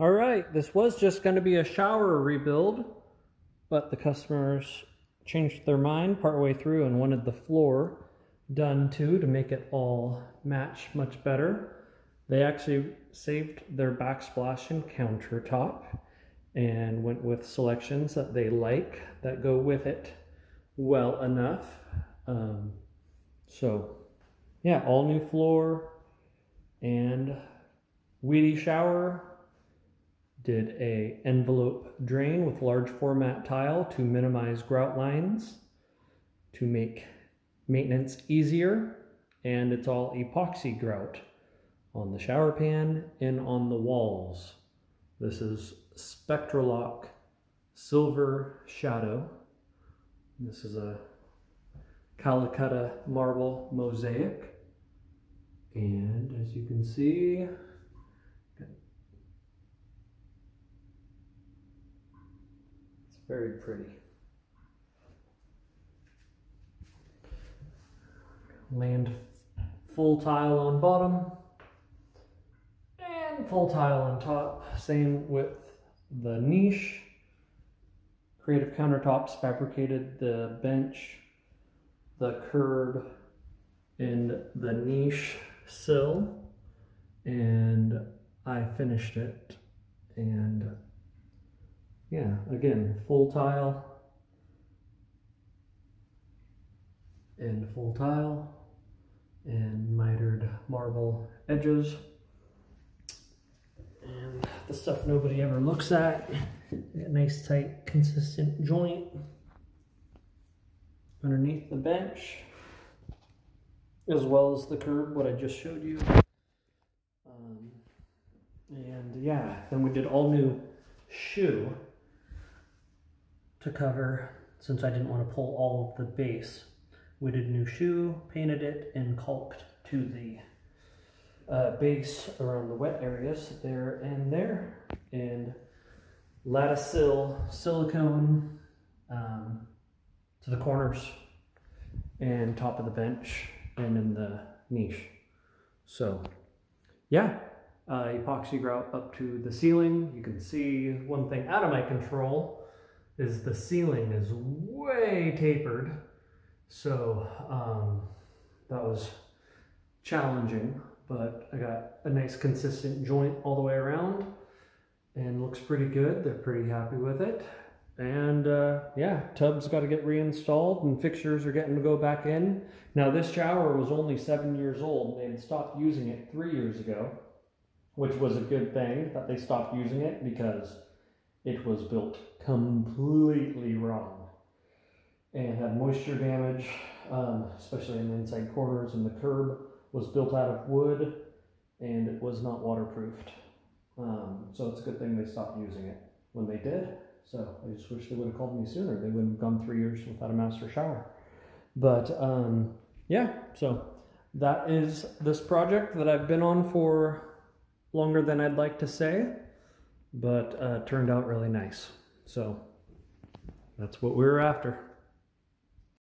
All right, this was just going to be a shower rebuild, but the customers changed their mind partway through and wanted the floor done too to make it all match much better. They actually saved their backsplash and countertop and went with selections that they like that go with it well enough. So yeah, all new floor and Wedi shower. Did a envelope drain with large format tile to minimize grout lines to make maintenance easier, and it's all epoxy grout on the shower pan and on the walls. This is spectralock silver shadow. This is a Callacutta marble mosaic, and as you can see, very pretty. Land full tile on bottom and full tile on top. Same with the niche. Creative Countertops fabricated the bench, the curb, and the niche sill, and I finished it. And yeah, again, full tile and full tile and mitered marble edges. And the stuff nobody ever looks at. A nice tight consistent joint underneath the bench, as well as the curb, what I just showed you. And yeah, then we did all new shoe to cover, since I didn't want to pull all of the base. We did new shoe, painted it, and caulked to the base around the wet areas there and there, and latasil silicone to the corners and top of the bench and in the niche. So yeah, epoxy grout up to the ceiling. You can see one thing out of my control is the ceiling is way tapered, so that was challenging, but I got a nice consistent joint all the way around and looks pretty good. They're pretty happy with it. And yeah, tub's got to get reinstalled and fixtures are getting to go back in. Now this shower was only 7 years old. They had stopped using it 3 years ago, which was a good thing that they stopped using it, because it was built completely wrong and had moisture damage, especially in the inside corners, and the curb was built out of wood and it was not waterproofed. So it's a good thing they stopped using it when they did. So I just wish they would have called me sooner. They wouldn't have gone 3 years without a master shower. But yeah, so that is this project that I've been on for longer than I'd like to say, but turned out really nice. So that's what we were after.